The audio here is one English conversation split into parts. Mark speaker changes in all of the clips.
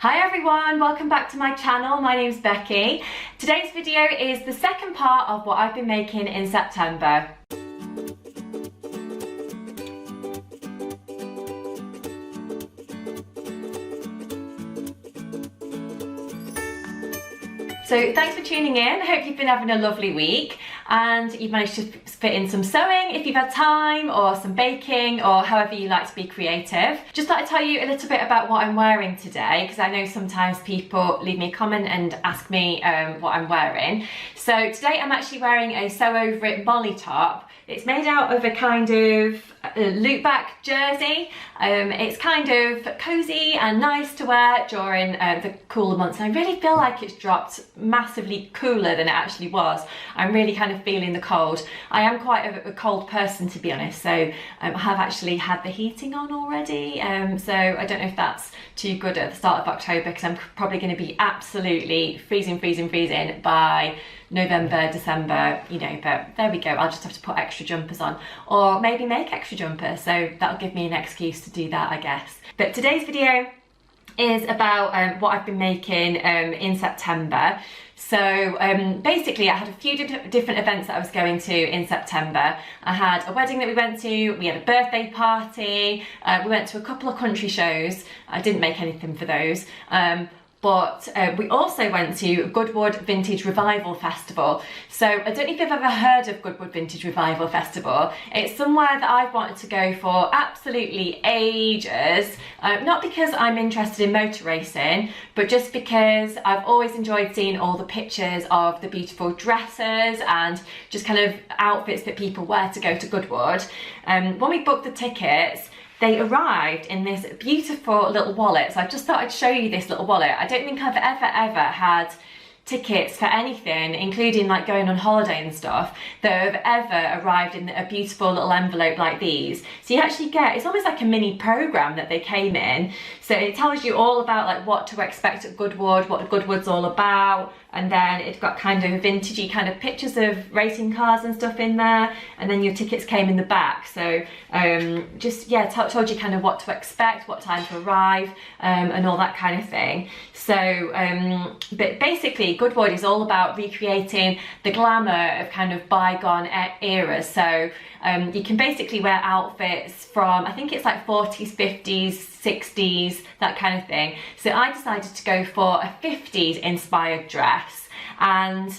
Speaker 1: Hi everyone, welcome back to my channel. My name's Becky. Today's video is the second part of what I've been making in September. So thanks for tuning in. I hope you've been having a lovely week and you've managed to fit in some sewing if you've had time, or some baking, or however you like to be creative. Just thought I'd tell you a little bit about what I'm wearing today, because I know sometimes people leave me a comment and ask me what I'm wearing. So today I'm actually wearing a sew over it molly top. It's made out of a kind of loop back jersey. It's kind of cozy and nice to wear during the cooler months. And I really feel like it's dropped massively cooler than it actually was. I'm really kind of feeling the cold. I am quite a cold person, to be honest, so I have actually had the heating on already. So I don't know if that's too good at the start of October, because I'm probably going to be absolutely freezing by November, December, you know, but there we go. I'll just have to put extra jumpers on, or maybe make extra jumpers, so that'll give me an excuse to do that, I guess. But today's video is about what I've been making in September. So basically I had a few different events that I was going to in September. I had a wedding that we went to, we had a birthday party, we went to a couple of country shows. I didn't make anything for those. But we also went to Goodwood Vintage Revival Festival. So I don't know if you've ever heard of Goodwood Vintage Revival Festival. It's somewhere that I've wanted to go for absolutely ages. Not because I'm interested in motor racing, but just because I've always enjoyed seeing all the pictures of the beautiful dresses and just kind of outfits that people wear to go to Goodwood. When we booked the tickets, they arrived in this beautiful little wallet. So I just thought I'd show you this little wallet. I don't think I've ever had tickets for anything, including like going on holiday and stuff, that have ever arrived in a beautiful little envelope like these. So you actually get, it's almost like a mini program that they came in. So it tells you all about like what to expect at Goodwood, what Goodwood's all about, and then it's got kind of vintagey kind of pictures of racing cars and stuff in there, and then your tickets came in the back. So just, yeah, told you kind of what to expect, what time to arrive, and all that kind of thing. So, but basically Goodwood is all about recreating the glamour of kind of bygone eras. So you can basically wear outfits from, I think it's like 40s, 50s, 60s, that kind of thing. So I decided to go for a 50s inspired dress, and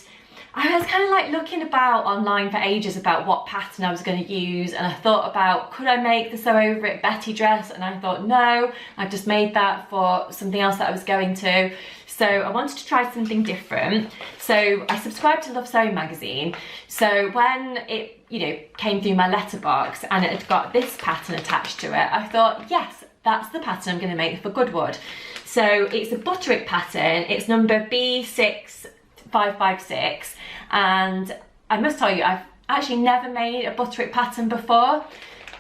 Speaker 1: I was kind of like looking about online for ages about what pattern I was going to use, and I thought about, could I make the sew over it Betty dress, and I thought no, I've just made that for something else that I was going to. So I wanted to try something different. So I subscribed to Love Sewing magazine. So when it, you know, came through my letterbox and it had got this pattern attached to it, I thought, yes, that's the pattern I'm going to make for Goodwood. So it's a Butterick pattern. It's number B6556, and I must tell you, I've actually never made a Butterick pattern before.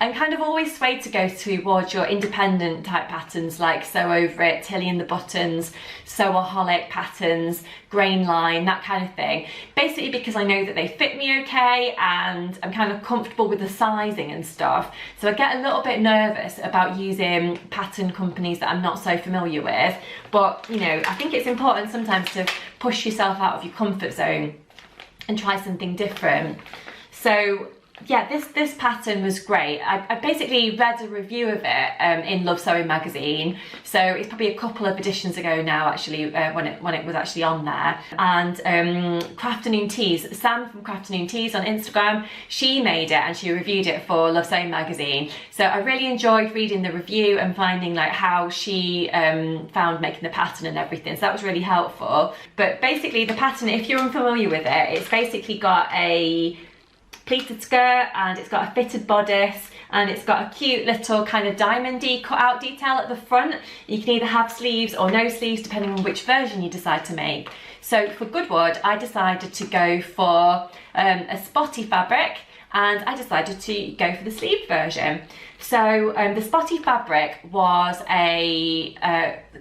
Speaker 1: I'm kind of always swayed to go towards your independent type patterns like Sew Over It, Tilly and the Buttons, Sewaholic patterns, Grain Line, that kind of thing. Basically because I know that they fit me okay and I'm kind of comfortable with the sizing and stuff. So I get a little bit nervous about using pattern companies that I'm not so familiar with. But, you know, I think it's important sometimes to push yourself out of your comfort zone and try something different. So yeah, this pattern was great. I basically read a review of it in Love Sewing magazine. So it's probably a couple of editions ago now, actually, when it was actually on there. And Crafternoon Tees, Sam from Crafternoon Tees on Instagram, she made it and she reviewed it for Love Sewing magazine. So I really enjoyed reading the review and finding like how she found making the pattern and everything. So that was really helpful. But basically the pattern, if you're unfamiliar with it, it's basically got a pleated skirt and it's got a fitted bodice, and it's got a cute little kind of diamondy cut out detail at the front. You can either have sleeves or no sleeves depending on which version you decide to make. So for Goodwood I decided to go for a spotty fabric, and I decided to go for the sleeved version. So the spotty fabric was a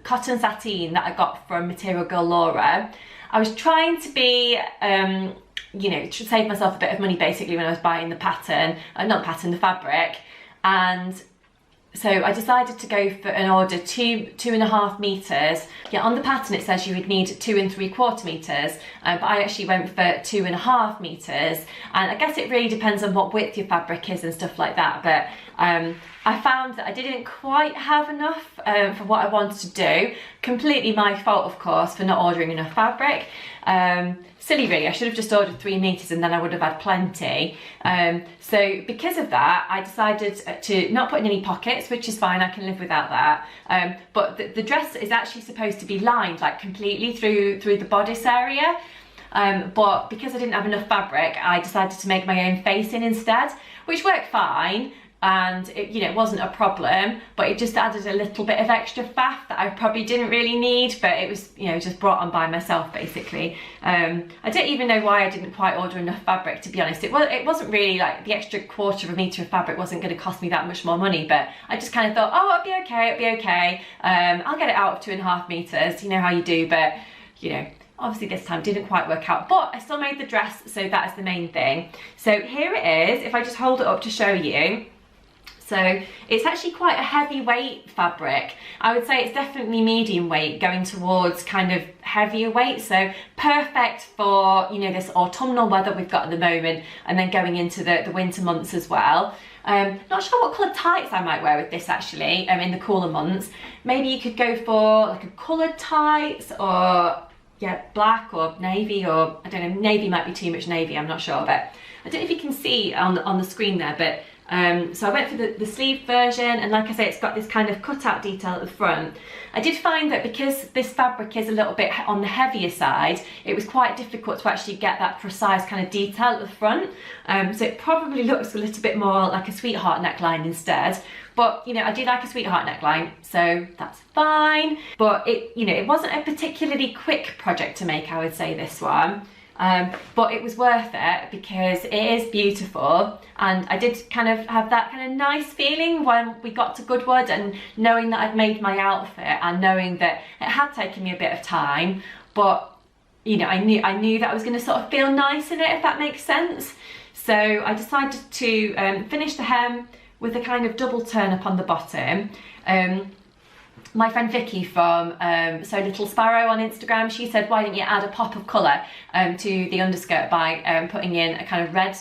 Speaker 1: cotton sateen that I got from Material Girl Laura. I was trying to be you know, to save myself a bit of money basically when I was buying the pattern, not the pattern, the fabric, and So I decided to go for an order 2.5 meters. Yeah, on the pattern it says you would need 2 3/4 meters, but I actually went for 2.5 meters. And I guess it really depends on what width your fabric is and stuff like that. But I found that I didn't quite have enough for what I wanted to do. Completely my fault, of course, for not ordering enough fabric. Silly really, I should have just ordered 3 meters and then I would have had plenty. So because of that, I decided to not put in any pockets, which is fine, I can live without that. But the dress is actually supposed to be lined like completely through the bodice area. But because I didn't have enough fabric, I decided to make my own facing instead, which worked fine. And it, you know, it wasn't a problem, but it just added a little bit of extra faff that I probably didn't really need, but it was, you know, just brought on by myself basically. I don't even know why I didn't quite order enough fabric, to be honest. It wasn't really like the extra 1/4 meter of fabric wasn't going to cost me that much more money, but I just kind of thought, oh, it'll be okay. I'll get it out of 2.5 meters, you know how you do, but you know, obviously this time didn't quite work out, but I still made the dress, so that is the main thing. So here it is, if I just hold it up to show you. So it's actually quite a heavyweight fabric. I would say it's definitely medium weight, going towards kind of heavier weight. So perfect for, you know, this autumnal weather we've got at the moment, and then going into the winter months as well. Not sure what colour tights I might wear with this actually, in the cooler months. Maybe you could go for like a coloured tights, or yeah, black or navy, or I don't know, navy might be too much navy, I'm not sure, but I don't know if you can see on the screen there, but so I went for the sleeve version, and like I say, it's got this kind of cutout detail at the front. I did find that because this fabric is a little bit on the heavier side, it was quite difficult to actually get that precise kind of detail at the front. So it probably looks a little bit more like a sweetheart neckline instead. But you know, I do like a sweetheart neckline, so that's fine. But it, you know, it wasn't a particularly quick project to make, I would say, this one. But it was worth it because it is beautiful, and I did kind of have that kind of nice feeling when we got to Goodwood, and knowing that I'd made my outfit and knowing that it had taken me a bit of time, but you know, I knew that I was going to sort of feel nice in it, if that makes sense. So I decided to finish the hem with a kind of double turn up on the bottom. My friend Vicky from So Little Sparrow on Instagram, she said, why didn't you add a pop of colour to the underskirt by putting in a kind of red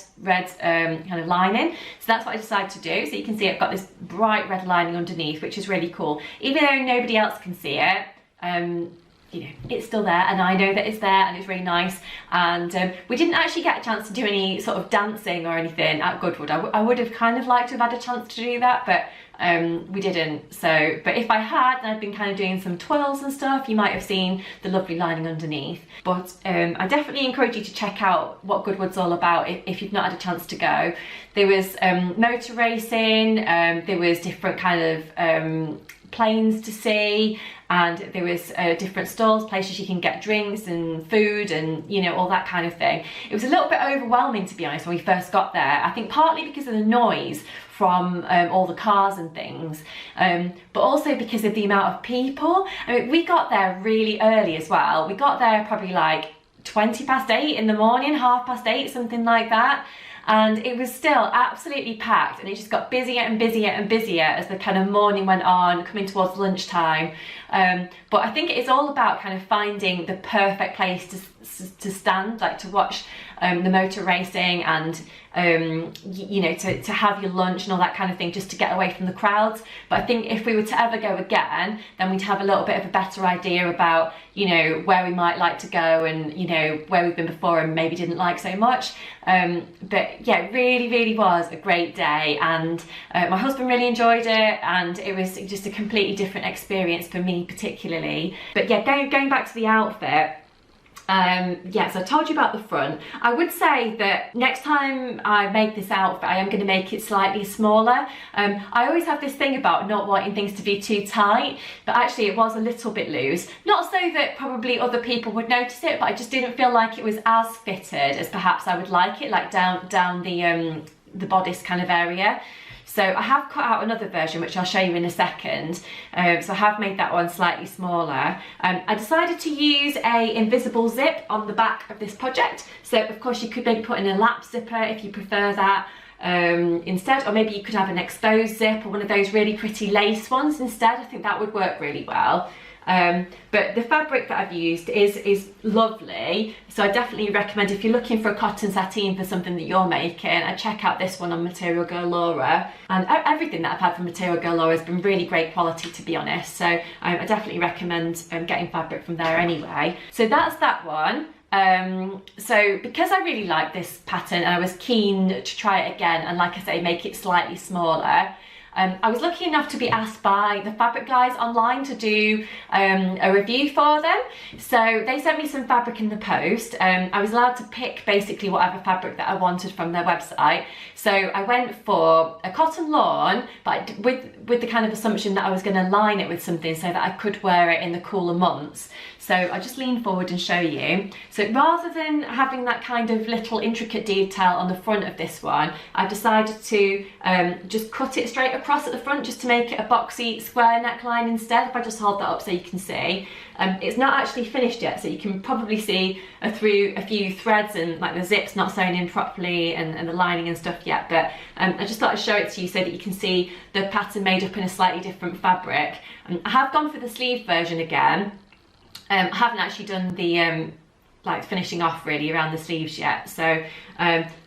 Speaker 1: kind of lining. So that's what I decided to do. So you can see I've got this bright red lining underneath, which is really cool. Even though nobody else can see it, you know, it's still there, and I know that it's there, and it's really nice. And we didn't actually get a chance to do any sort of dancing or anything at Goodwood. I would have kind of liked to have had a chance to do that, but we didn't. So, but if I had, and I'd been kind of doing some twirls and stuff, you might have seen the lovely lining underneath. But I definitely encourage you to check out what Goodwood's all about if you've not had a chance to go. There was motor racing, there was different kind of planes to see, and there was different stalls, places you can get drinks and food and, you know, all that kind of thing. It was a little bit overwhelming, to be honest, when we first got there. I think partly because of the noise from all the cars and things, but also because of the amount of people. I mean, we got there really early as well. We got there probably like 8:20 in the morning, 8:30, something like that. And it was still absolutely packed, and it just got busier and busier and busier as the kind of morning went on, coming towards lunchtime. But I think it's all about kind of finding the perfect place to stand, like to watch the motor racing, and you know, to have your lunch and all that kind of thing, just to get away from the crowds. But I think if we were to ever go again, then we'd have a little bit of a better idea about, you know, where we might like to go, and you know, where we've been before and maybe didn't like so much. But yeah, it really was a great day, and my husband really enjoyed it, and it was just a completely different experience for me particularly. But yeah, going back to the outfit, yes, I told you about the front. I would say that next time I make this outfit, I am going to make it slightly smaller. I always have this thing about not wanting things to be too tight, but actually it was a little bit loose. Not so that probably other people would notice it, but I just didn't feel like it was as fitted as perhaps I would like it, like down the bodice kind of area. So I have cut out another version, which I'll show you in a second. So I have made that one slightly smaller. I decided to use a invisible zip on the back of this project. So of course you could maybe put in a lap zipper if you prefer that. instead, or maybe you could have an exposed zip or one of those really pretty lace ones instead. I think that would work really well. But the fabric that I've used is lovely, so I definitely recommend, if you're looking for a cotton sateen for something that you're making, I check out this one on Material Girl Laura. And everything that I've had from Material Girl Laura has been really great quality, to be honest, so I definitely recommend getting fabric from there anyway. So that's that one. So because I really like this pattern and I was keen to try it again and, like I say, make it slightly smaller, I was lucky enough to be asked by the fabric guys online to do a review for them. So they sent me some fabric in the post. I was allowed to pick basically whatever fabric that I wanted from their website. So I went for a cotton lawn, but with the kind of assumption that I was going to line it with something so that I could wear it in the cooler months. So I'll just lean forward and show you. So rather than having that kind of little intricate detail on the front of this one, I've decided to just cut it straight across at the front, just to make it a boxy square neckline instead. If I just hold that up so you can see. It's not actually finished yet, so you can probably see through a few threads and like the zip's not sewn in properly and the lining and stuff yet, but I just thought I'd show it to you so that you can see the pattern made up in a slightly different fabric. I have gone for the sleeve version again. I haven't actually done the like finishing off really around the sleeves yet, so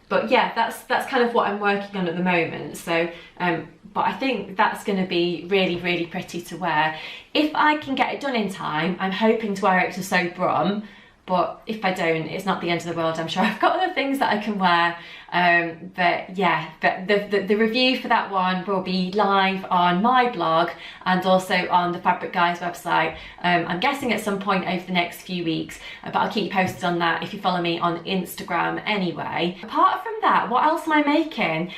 Speaker 1: but yeah, that's kind of what I'm working on at the moment. So but I think that's going to be really pretty to wear. If I can get it done in time, I'm hoping to wear it to Sew Brum, but if I don't, it's not the end of the world. I'm sure I've got other things that I can wear. But yeah, but the review for that one will be live on my blog and also on the Fabric Guys website. I'm guessing at some point over the next few weeks, but I'll keep you posted on that if you follow me on Instagram anyway. Apart from that, what else am I making?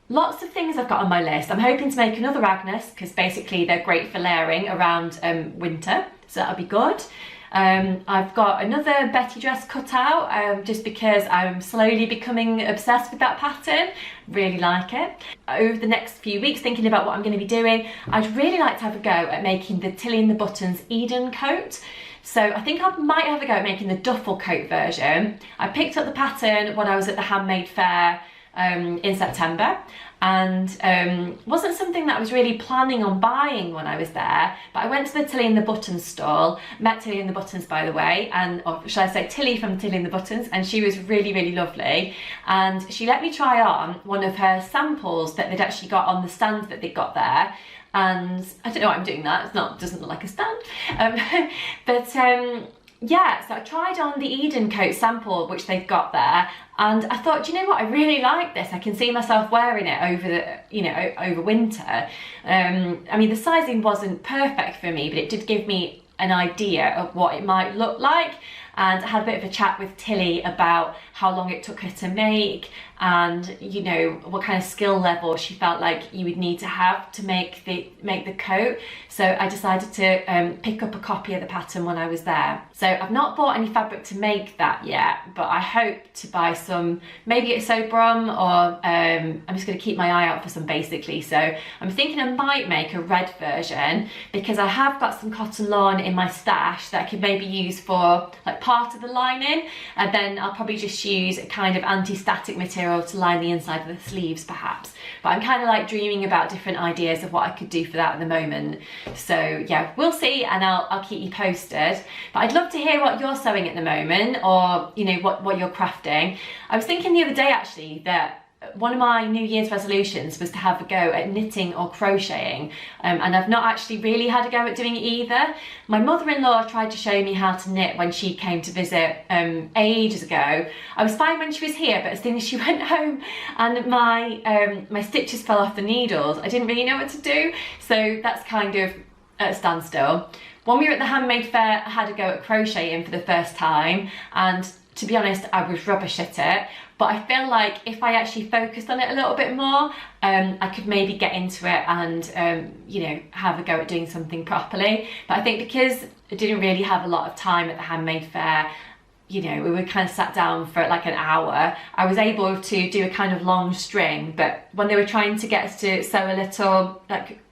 Speaker 1: Lots of things I've got on my list. I'm hoping to make another Agnes, because basically they're great for layering around winter, so that'll be good. I've got another Betty dress cut out, just because I'm slowly becoming obsessed with that pattern. Really like it. Over the next few weeks, thinking about what I'm going to be doing, I'd really like to have a go at making the Tilly and the Buttons Eden coat. So I think I might have a go at making the duffel coat version. I picked up the pattern when I was at the Handmade Fair in September, and wasn't something that I was really planning on buying when I was there, but I went to the Tilly and the Buttons stall, met Tilly and the Buttons by the way, and or should I say Tilly from Tilly and the Buttons, and she was really lovely, and she let me try on one of her samples that they'd actually got on the stand that they'd got there. And I don't know why I'm doing that, it's not, doesn't look like a stand, yeah, so I tried on the Eden coat sample which they've got there, and I thought, do you know what, I really like this. I can see myself wearing it over the, you know, over winter. I mean, the sizing wasn't perfect for me, but it did give me an idea of what it might look like. And I had a bit of a chat with Tilly about how long it took her to make, and you know, what kind of skill level she felt like you would need to have to make the coat. So I decided to pick up a copy of the pattern when I was there. So I've not bought any fabric to make that yet, but I hope to buy some, maybe at Sew Brum, or I'm just going to keep my eye out for some basically. So I'm thinking I might make a red version, because I have got some cotton lawn in my stash that I could maybe use for like part of the lining, and then I'll probably just use a kind of anti-static material to line the inside of the sleeves perhaps. But I'm kind of like dreaming about different ideas of what I could do for that at the moment. So yeah, we'll see, and I'll keep you posted. But I'd love to hear what you're sewing at the moment, or you know, what you're crafting. I was thinking the other day actually that one of my New Year's resolutions was to have a go at knitting or crocheting, and I've not actually really had a go at doing it either. My mother-in-law tried to show me how to knit when she came to visit ages ago. I was fine when she was here, but as soon as she went home and my stitches fell off the needles, I didn't really know what to do, so that's kind of at a standstill. When we were at the Handmade Fair, I had a go at crocheting for the first time, and to be honest, I was rubbish at it. But I feel like if I actually focused on it a little bit more, I could maybe get into it and, you know, have a go at doing something properly. But I think because I didn't really have a lot of time at the Handmade Fair, you know, we were kind of sat down for like an hour, I was able to do a kind of long string, but when they were trying to get us to sew a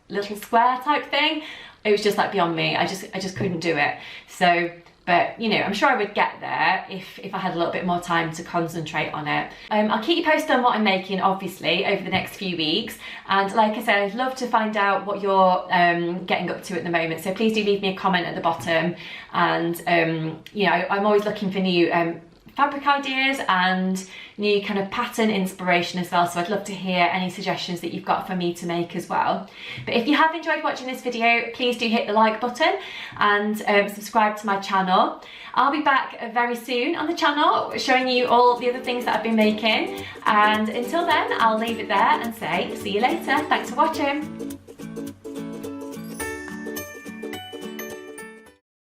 Speaker 1: little square type thing, it was just like beyond me. I just couldn't do it. So but you know, I'm sure I would get there if I had a little bit more time to concentrate on it. I'll keep you posted on what I'm making, obviously, over the next few weeks. And like I said, I'd love to find out what you're getting up to at the moment. So please do leave me a comment at the bottom. And you know, I'm always looking for new fabric ideas and new kind of pattern inspiration as well, so I'd love to hear any suggestions that you've got for me to make as well. But if you have enjoyed watching this video, please do hit the like button and subscribe to my channel. I'll be back very soon on the channel showing you all the other things that I've been making, and until then I'll leave it there and say see you later. Thanks for watching.